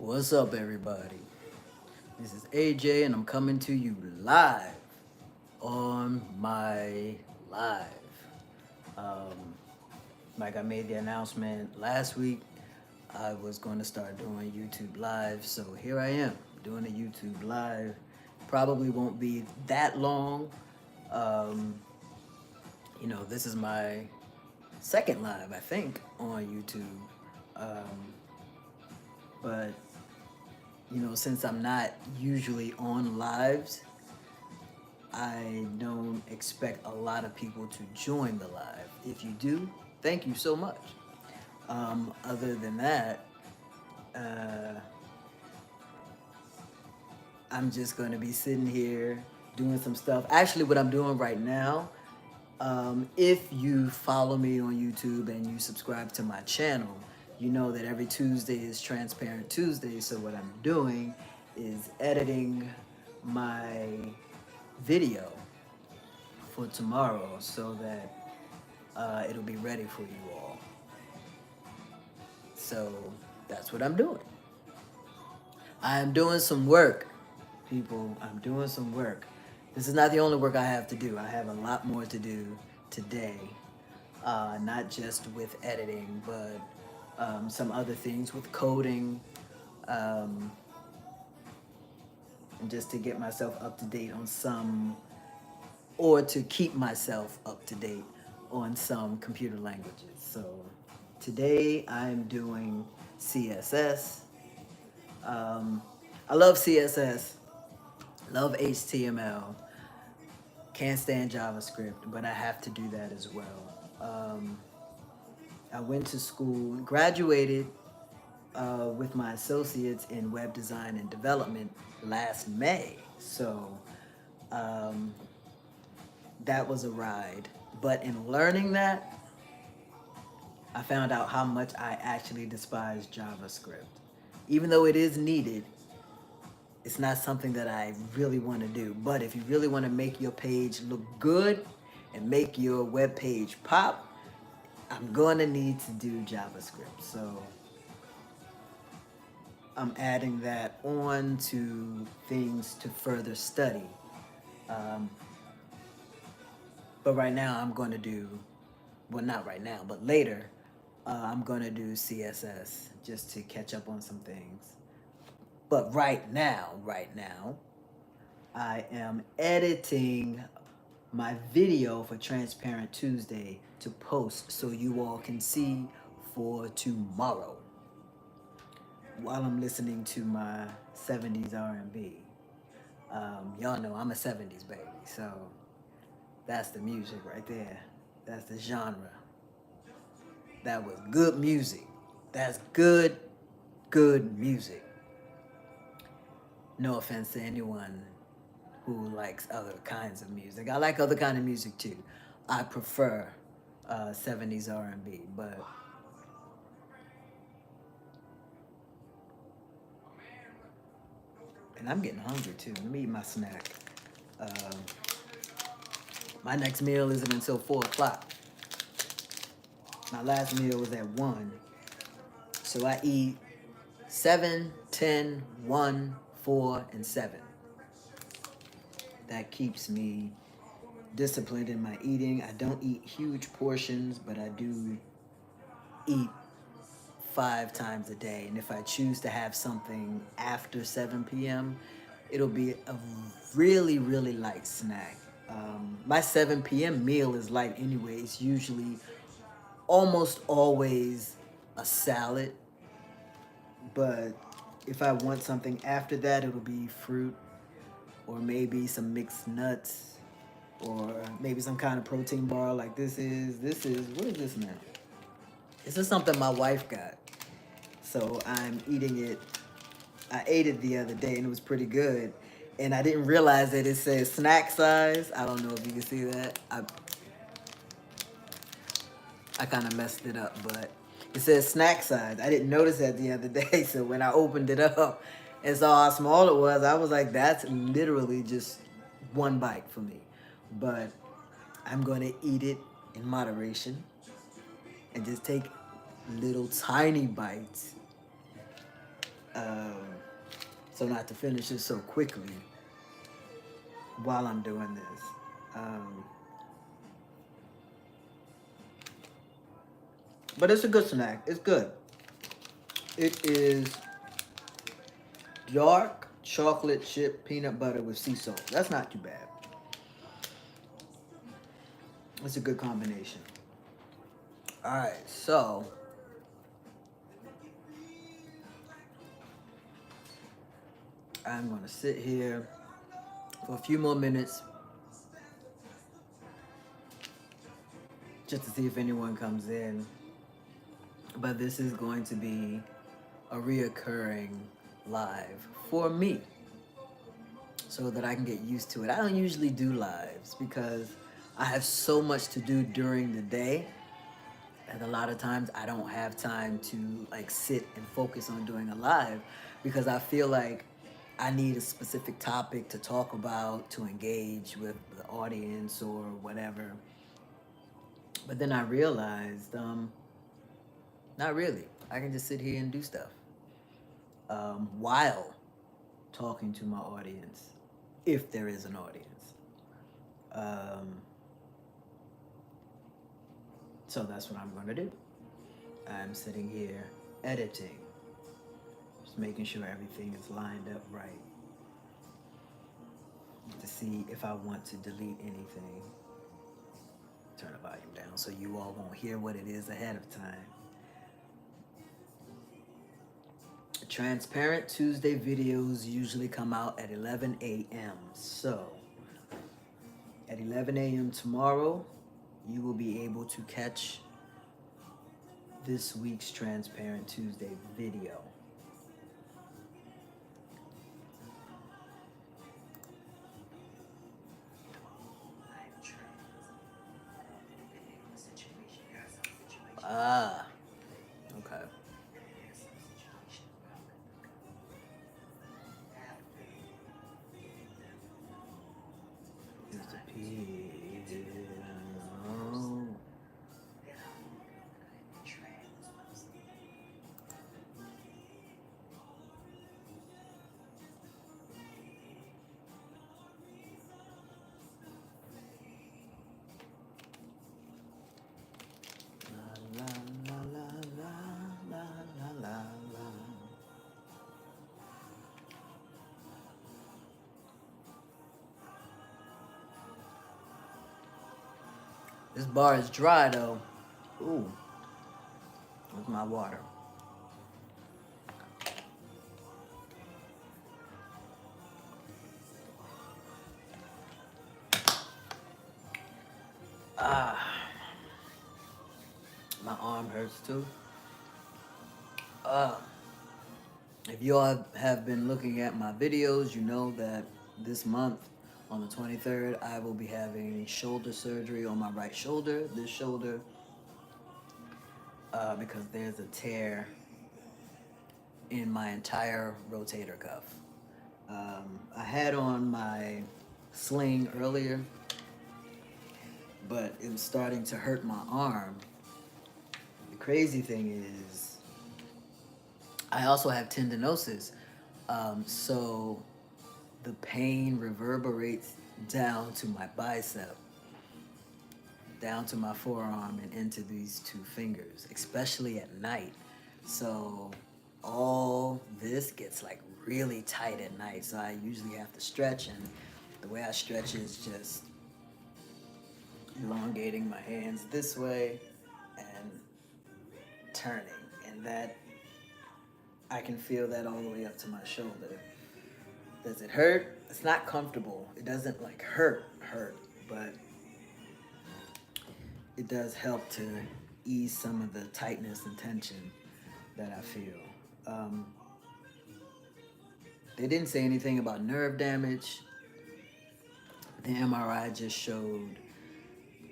What's up, everybody? This is AJ, and I'm coming to you live on my live. Um, like I made the announcement last week, I was going to start doing YouTube Live, so here I am doing a YouTube Live. Probably won't be that long. Um, this is my second live, I think, on YouTube. Um, but since I'm not usually on lives, I don't expect a lot of people to join the live. If you do, thank you so much. Other than that, uh, I'm just going to be sitting here doing some stuff. Actually, what I'm doing right now, if you follow me on YouTube and you subscribe to my channel, you know that every Tuesday is Transparent Tuesday. So what I'm doing is editing my video for tomorrow so that it'll be ready for you all. So that's what I'm doing. I am doing some work, people. I'm doing some work. This is not the only work I have to do. I have a lot more to do today, not just with editing, but some other things with coding, um, and just to get myself up to date on some, or to keep myself up to date on some computer languages. So today I'm doing CSS. Um, I love CSS, love HTML, can't stand JavaScript, but I have to do that as well. I went to school, graduated with my associates in web design and development last May. So um, that was a ride. But in learning that, I found out how much I actually despise JavaScript. Even though it is needed, it's not something that I really want to do. But if you really want to make your page look good and make your web page pop, I'm going to need to do JavaScript. So I'm adding that on to things to further study. Um, but right now I'm going to do, well, not right now, but later, I'm going to do CSS just to catch up on some things. But right now, I am editing my video for Transparent Tuesday to post so you all can see for tomorrow while I'm listening to my 70s R&B. Y'all know I'm a 70s baby, so that's the music right there. That's the genre. That was good music. That's good music. No offense to anyone who likes other kinds of music. I like other kind of music too. I prefer 70s R&B, but and I'm getting hungry too. Let me eat my snack. Um, my next meal isn't until 4 o'clock. My last meal was at 1. So I eat 7, 10, 1, 4, and 7. That keeps me disciplined in my eating. I don't eat huge portions, but I do eat 5 times a day. And if I choose to have something after 7 p.m., it'll be a really light snack. My 7 p.m. meal is light anyway. It's usually almost always a salad. But if I want something after that, it'll be fruit or maybe some mixed nuts or maybe some kind of protein bar like this is. What is this now? This is something my wife got. So I'm eating it. I ate it the other day and it was pretty good. And I didn't realize that it says snack size. I don't know if you can see that. I kind of messed it up, but it says snack size. I didn't notice that the other day. So when I opened it up and saw how small it was, I was like, that's literally just one bite for me. But I'm going to eat it in moderation and just take little tiny bites Um, so not to finish it so quickly while I'm doing this. Um, but it's a good snack. It's good. It is dark chocolate chip peanut butter with sea salt. That's not too bad. It's a good combination. All right, so I'm gonna sit here for a few more minutes just to see if anyone comes in. But this is going to be a reoccurring live for me so that I can get used to it. I don't usually do lives because I have so much to do during the day, and a lot of times I don't have time to like sit and focus on doing a live because I feel like I need a specific topic to talk about, to engage with the audience or whatever. But then I realized, not really. I can just sit here and do stuff while talking to my audience, if there is an audience. Um, so that's what I'm going to do. I'm sitting here editing, just making sure everything is lined up right to see if I want to delete anything. Turn the volume down so you all won't hear what it is ahead of time. Transparent Tuesday videos usually come out at 11 a.m. So at 11 a.m. tomorrow, you will be able to catch this week's Transparent Tuesday video. Ah, okay. Here's the piano. La la la la la la la la. This bar is dry though. Ooh, where's my water? Ah, my arm hurts too. Uh, if you all have been looking at my videos, you know that this month on the 23rd, I will be having shoulder surgery on my right shoulder, this shoulder, because there's a tear in my entire rotator cuff. I had on my sling earlier, but it was starting to hurt my arm. The crazy thing is, I also have tendinosis, so the pain reverberates down to my bicep, down to my forearm, and into these two fingers, especially at night. So all this gets like really tight at night. So I usually have to stretch, and the way I stretch is just elongating my hands this way and turning, and that I can feel that all the way up to my shoulder. Does it hurt? It's not comfortable. It doesn't like hurt, but it does help to ease some of the tightness and tension that I feel. Um, they didn't say anything about nerve damage. The MRI just showed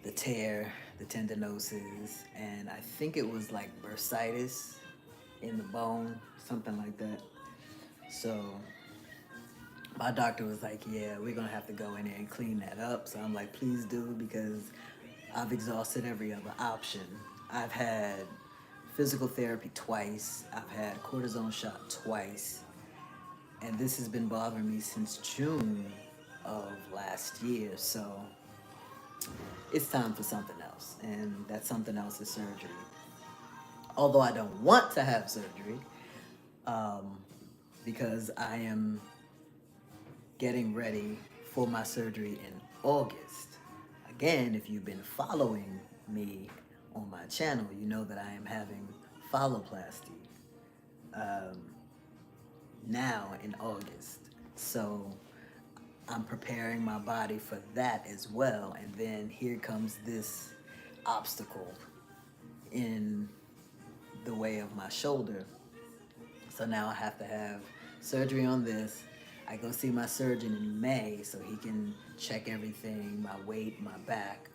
the tear, the tendinosis, and I think it was like bursitis in the bone, something like that. So my doctor was like, yeah, we're gonna have to go in there and clean that up. So I'm like, please do, because I've exhausted every other option. I've had physical therapy twice. I've had a cortisone shot twice. And this has been bothering me since June of last year. So it's time for something else. And that something else is surgery. Although I don't want to have surgery, um, because I am getting ready for my surgery in August. Again, if you've been following me on my channel, you know that I am having phalloplasty now in August. So I'm preparing my body for that as well. And then here comes this obstacle in the way of my shoulder. So now I have to have surgery on this. I go see my surgeon in May so he can check everything, my weight, my back,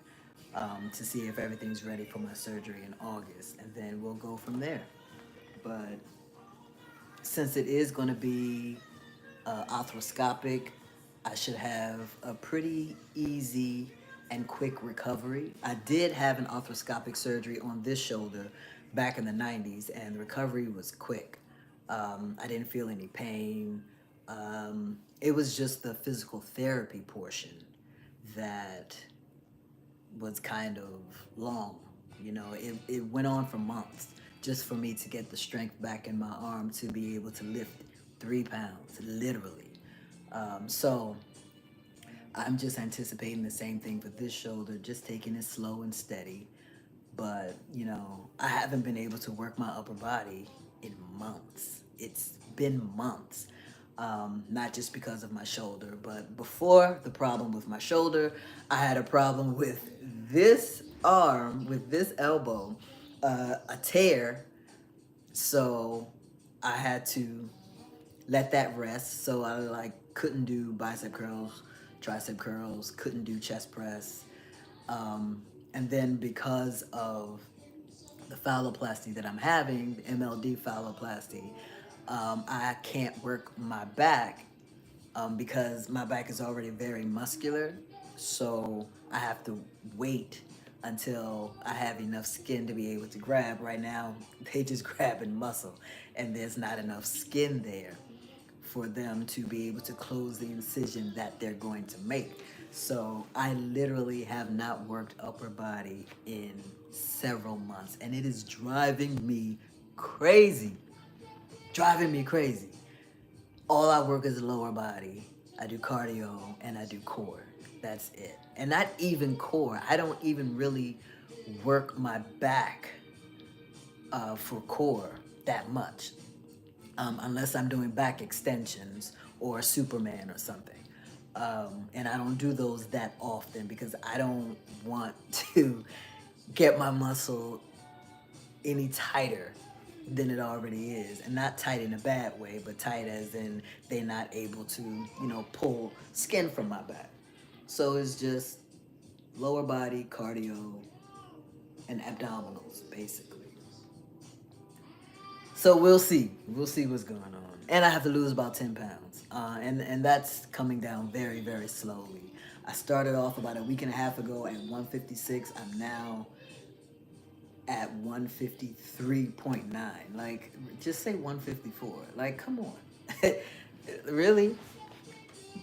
to see if everything's ready for my surgery in August. And then we'll go from there. But since it is going to be arthroscopic, I should have a pretty easy and quick recovery. I did have an arthroscopic surgery on this shoulder back in the 90s, and the recovery was quick. I didn't feel any pain. It was just the physical therapy portion that was kind of long. You know, it went on for months just for me to get the strength back in my arm to be able to lift 3 pounds, literally. So I'm just anticipating the same thing for this shoulder, just taking it slow and steady. But, you know, I haven't been able to work my upper body in months. It's been months. Not just because of my shoulder, but before the problem with my shoulder, I had a problem with this arm, with this elbow, a tear. So I had to let that rest. So I like couldn't do bicep curls, tricep curls, couldn't do chest press. And then because of the phalloplasty that I'm having, the MLD phalloplasty, I can't work my back because my back is already very muscular. So I have to wait until I have enough skin to be able to grab. Right now, they just grab and muscle, and there's not enough skin there for them to be able to close the incision that they're going to make. So I literally have not worked upper body in several months, and it is driving me crazy. Driving me crazy. All I work is lower body. I do cardio and I do core. That's it. And not even core. I don't even really work my back for core that much, unless I'm doing back extensions or Superman or something. And I don't do those that often because I don't want to get my muscle any tighter than it already is. And not tight in a bad way, but tight as in they're not able to, you know, pull skin from my back. So it's just lower body, cardio, and abdominals, basically. So we'll see. We'll see what's going on. And I have to lose about 10 pounds. And that's coming down very, very slowly. I started off about a week and a half ago at 156. I'm now at 153.9. Like, just say 154. Like, come on. Really?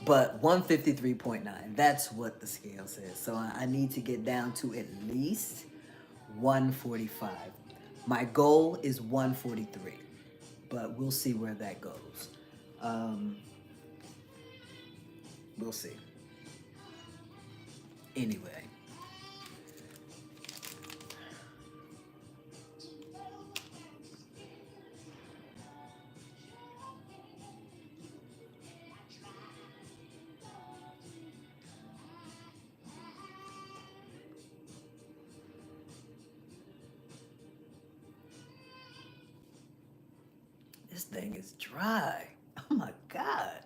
But 153.9, that's what the scale says. So I need to get down to at least 145. My goal is 143, but we'll see where that goes. We'll see. Anyway. This thing is dry. Oh my God.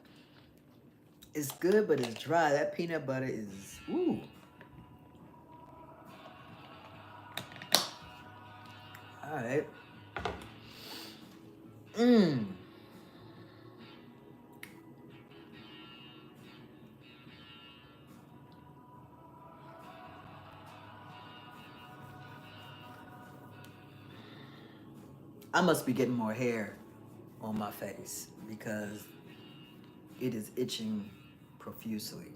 It's good, but it's dry. That peanut butter is, ooh. All right. Mmm. I must be getting more hair on my face because it is itching profusely.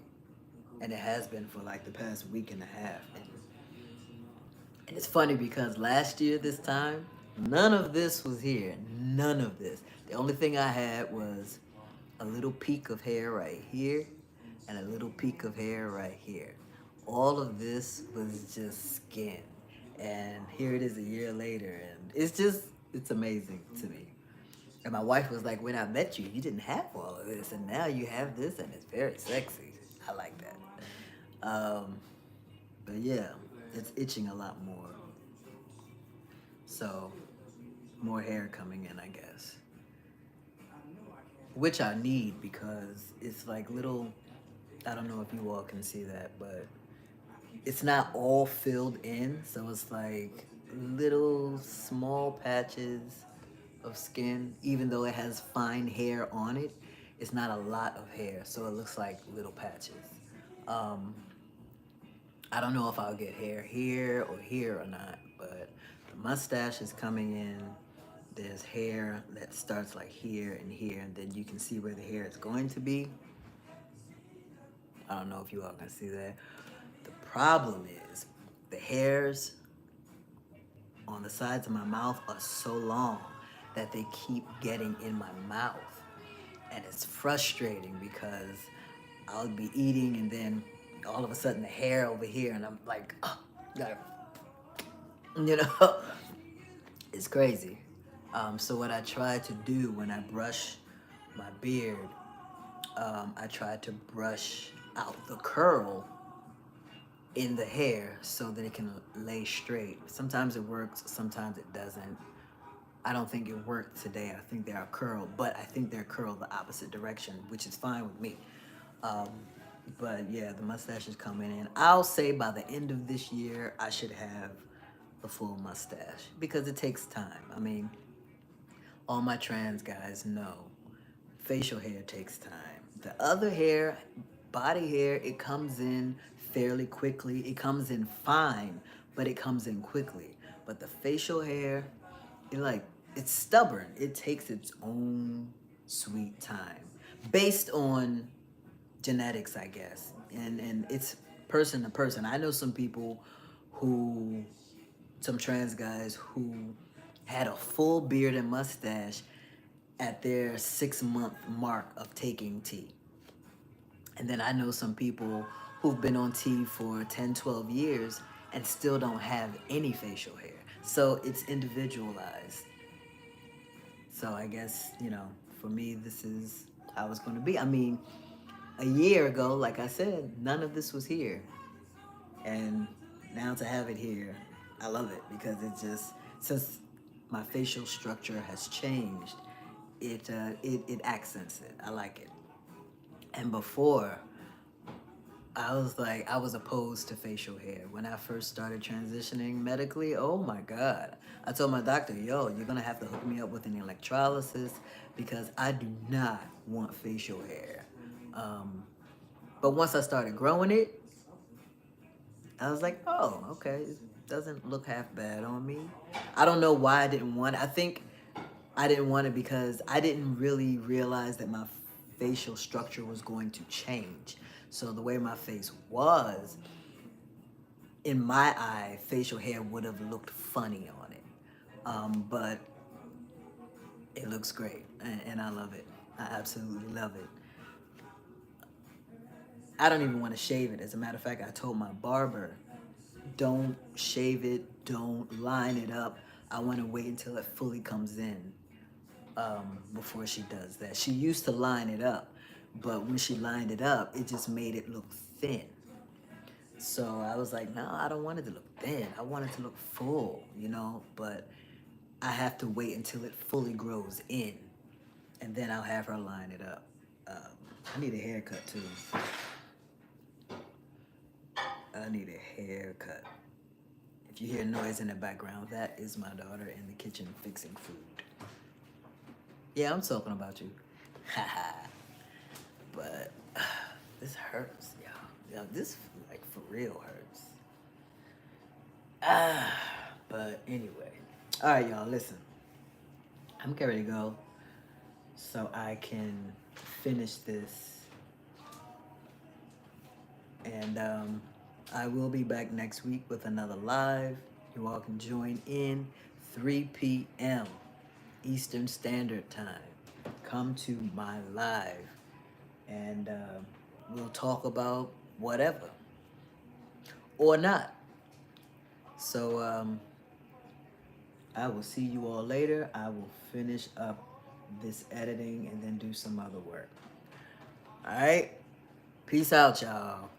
And it has been for like the past week and a half. And it's funny because last year, this time, none of this was here. None of this. The only thing I had was a little peak of hair right here and a little peak of hair right here. All of this was just skin. And here it is a year later. And it's amazing to me. And my wife was like, when I met you, you didn't have all of this. And now you have this, and it's very sexy. I like that. But yeah, it's itching a lot more. So, more hair coming in, I guess. Which I need because it's like little, I don't know if you all can see that, but it's not all filled in. So it's like little small patches of skin, even though it has fine hair on it. It's not a lot of hair, so it looks like little patches. Um, I don't know if I'll get hair here or here or not, but the mustache is coming in. There's hair that starts like here and here, and then you can see where the hair is going to be. I don't know if you all can see that. The problem is the hairs on the sides of my mouth are so long that they keep getting in my mouth. And it's frustrating because I'll be eating and then all of a sudden the hair over here, and I'm like, oh, gotta, you know, it's crazy. So what I try to do when I brush my beard, I try to brush out the curl in the hair so that it can lay straight. Sometimes it works, sometimes it doesn't. I don't think it worked today. I think they are curled, but I think they're curled the opposite direction, which is fine with me. Um, but yeah, the mustache is coming in. I'll say by the end of this year, I should have the full mustache because it takes time. I mean, all my trans guys know facial hair takes time. The other hair, body hair, it comes in fairly quickly. It comes in fine, but it comes in quickly. But the facial hair, it like it's stubborn. It takes its own sweet time based on genetics, I guess. And it's person to person. I know some people who some trans guys who had a full beard and mustache at their 6 month mark of taking tea. And then I know some people who've been on tea for 10, 12 years and still don't have any facial hair. So it's individualized. So I guess, for me, this is how it's going to be. I mean, a year ago, like I said, none of this was here. And now to have it here, I love it because it just, since my facial structure has changed, it accents it. I like it. And before, I was like, I was opposed to facial hair. When I first started transitioning medically, oh my God. I told my doctor, yo, you're gonna have to hook me up with an electrolysis because I do not want facial hair. Um, but once I started growing it, I was like, oh, okay, it doesn't look half bad on me. I don't know why I didn't want it. I think I didn't want it because I didn't really realize that my facial structure was going to change. So the way my face was, in my eye, facial hair would have looked funny on it. But it looks great, and I love it. I absolutely love it. I don't even want to shave it. As a matter of fact, I told my barber, don't shave it, don't line it up. I want to wait until it fully comes in before she does that. She used to line it up, but when she lined it up, it just made it look thin. So I was like, no, I don't want it to look thin. I want it to look full. But I have to wait until it fully grows in, and then I'll have her line it up. Um, I need a haircut too. I need a haircut. If you hear noise in the background, that is my daughter in the kitchen fixing food. Yeah, I'm talking about you. Haha. But this hurts, y'all. This like for real hurts. But anyway. All right, y'all, listen. I'm getting ready to go so I can finish this. And I will be back next week with another live. You all can join in 3 p.m. Eastern Standard Time. Come to my live and we'll talk about whatever or not. So I will see you all later. I will finish up this editing and then do some other work. All right. Peace out, y'all.